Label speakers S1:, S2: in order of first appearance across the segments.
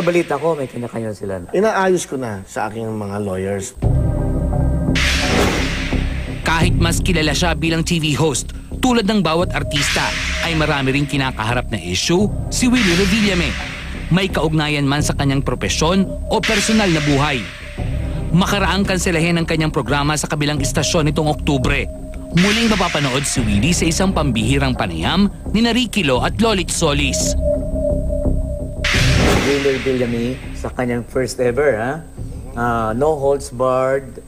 S1: Nabalita ko, may kanya-kanya sila.
S2: Inaayos ko na sa aking mga lawyers.
S3: Kahit mas kilala siya bilang TV host, tulad ng bawat artista, ay marami ring kinakaharap na issue si Willie Revillame. May kaugnayan man sa kanyang propesyon o personal na buhay. Makaraang kanselahin ang kanyang programa sa kabilang istasyon nitong Oktubre. Muling mapapanood si Willie sa isang pambihirang panayam ni Ricky Lo at Lolit Solis.
S1: Willie Revillame sa kanyang first ever, no holds barred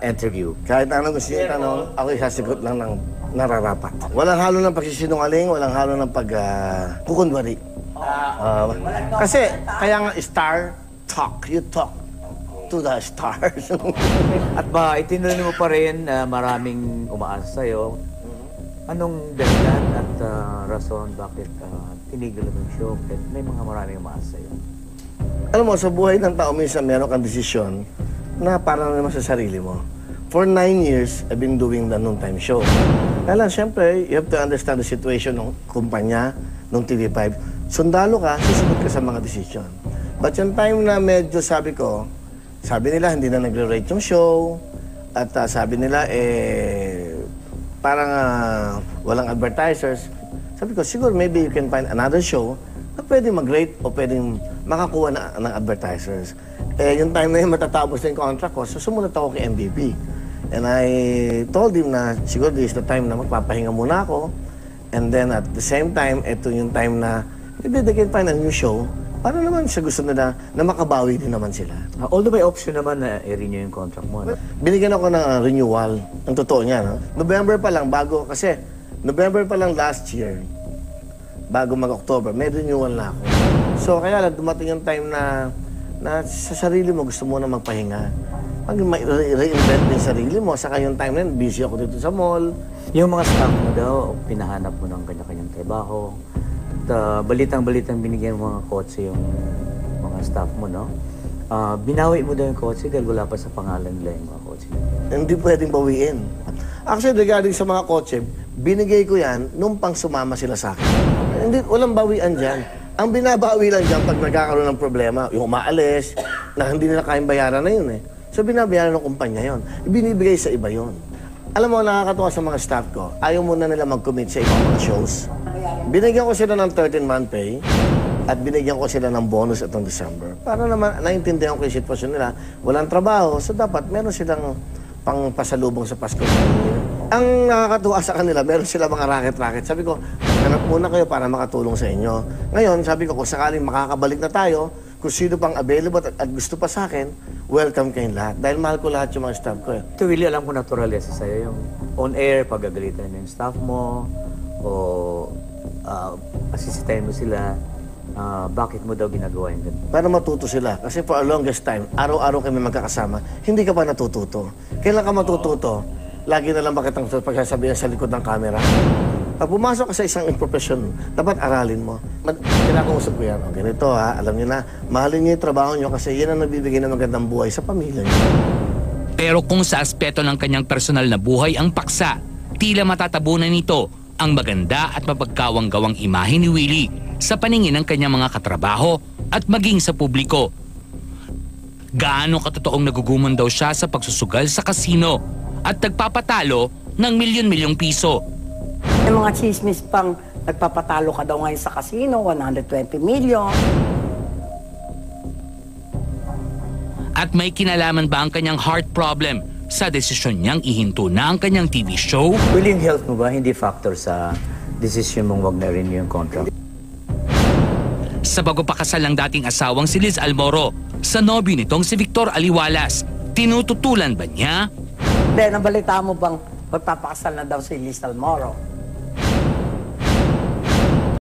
S1: interview.
S2: Kahit anong gusto niyo tanong, ako isasagot lang ng nararapat. Walang halo ng pagsisinungaling, walang halo ng pagkukunwari. Kasi, kaya nga star talk, you talk to the stars.
S1: At itinuloy mo pa rin maraming umaasa sa'yo. Anong dahilan at rason bakit tinigil mo yung show? May mga maraming umaasa sa'yo.
S2: Alam mo, sa buhay ng tao, minsan meron kang desisyon na parang naman sa sarili mo. For 9 years, I've been doing the noontime show. Kaya lang, syempre, you have to understand the situation ng kumpanya, ng TV5. Sundalo ka, susunod ka sa mga desisyon. But yung time na medyo sabi nila hindi na nagre-rate yung show, at sabi nila, parang walang advertisers. Sabi ko, siguro maybe you can find another show na pwedeng mag-rate o pwedeng makakuha ng advertisers. Yung time na yun, matatapos na yung contract ko, so sumunod ako kay MVP. And I told him na siguro this is the time na magpapahinga muna ako. And then at the same time, ito yung time na maybe they can find a new show para naman sa gusto nila na makabawi din naman sila.
S1: Although may option naman na i-renew yung contract mo.
S2: Binigyan ako ng renewal. Ang totoo niya, no? November pa lang, November pa lang last year, bago mag-October, may renewal na ako. So kaya lang dumating yung time na sa sarili mo gusto mo na magpahinga. Pag reinvent din sarili mo, saka yung time na yun, busy ako dito sa mall.
S1: Yung mga staff mo daw, pinahanap mo ng kanya-kanyang trabaho. At balitang-balitang binigyan mo mga kotse yung mga staff mo, no? Binawi mo daw yung kotse dahil wala pa sa pangalan nila yung mga kotse.
S2: Hindi pwedeng bawiin. Actually, regarding sa mga kotse, binigay ko yan nung pang sumama sila sa akin. Walang bawian dyan. Ang binabawi lang dyan pag nagkakaroon ng problema, yung umaalis, na hindi nila kayang bayaran na yun eh. So binabayaran ng kumpanya yun. Ibinibigay sa iba yun. Alam mo, nakakatuwa sa mga staff ko, ayaw muna nila mag-commit sa ibang mga shows. Binigyan ko sila ng 13-month pay at binigyan ko sila ng bonus itong December. Para naman, naintindihan ko yung sitwasyon nila. Walang trabaho, so dapat meron silang pangpasalubong sa Pasko. Ang nakakatuwa sa kanila, meron sila mga racket-racket. Sabi ko, hanap muna kayo para makatulong sa inyo. Ngayon, sabi ko, kung sakaling makakabalik na tayo, kung sino pang available at gusto pa sa akin, welcome kayong lahat. Dahil mahal ko lahat yung mga staff ko.
S1: Ito, Willie, alam ko natural yan sa'yo. Yung on-air, pagagalitan mo yung staff mo, o asisitahin mo sila, bakit mo daw ginagawa yung ganito?
S2: Para matuto sila. Kasi for a longest time, araw-araw kami magkakasama, hindi ka pa natututo. Kailan ka matututo? Lagi na lang bakit ang pagsasabihan sa likod ng camera. Pag pumasok ka sa isang profession, dapat aralin mo. Kinakausap ko yan. O, ganito ha, alam niyo na, mahalin niyo yung trabaho niyo kasi yan ang nagbibigay ng magandang buhay sa pamilya niyo.
S3: Pero kung sa aspeto ng kanyang personal na buhay ang paksa, tila matatabunan nito ang maganda at mapagkawang-gawang imahe ni Willie sa paningin ng kanyang mga katrabaho at maging sa publiko. Gaano katotoong nagugumon daw siya sa pagsusugal sa kasino at nagpapatalo ng milyon-milyong piso.
S4: May mga chismis pang nagpapatalo ka daw ngayon sa casino, 120 million.
S3: At may kinalaman ba ang kanyang heart problem sa desisyon niyang ihinto na ang kanyang TV show?
S1: Willie, yung health mo ba hindi factor sa desisyon mong wag na renew yung contract?
S3: Sa bago pa kasal ng dating asawang si Liz Almoro, sa nobyo nitong si Victor Aliwalas, tinututulan ba niya?
S4: Then, nabalita mo bang magpapakasal na daw si Liz Almoro?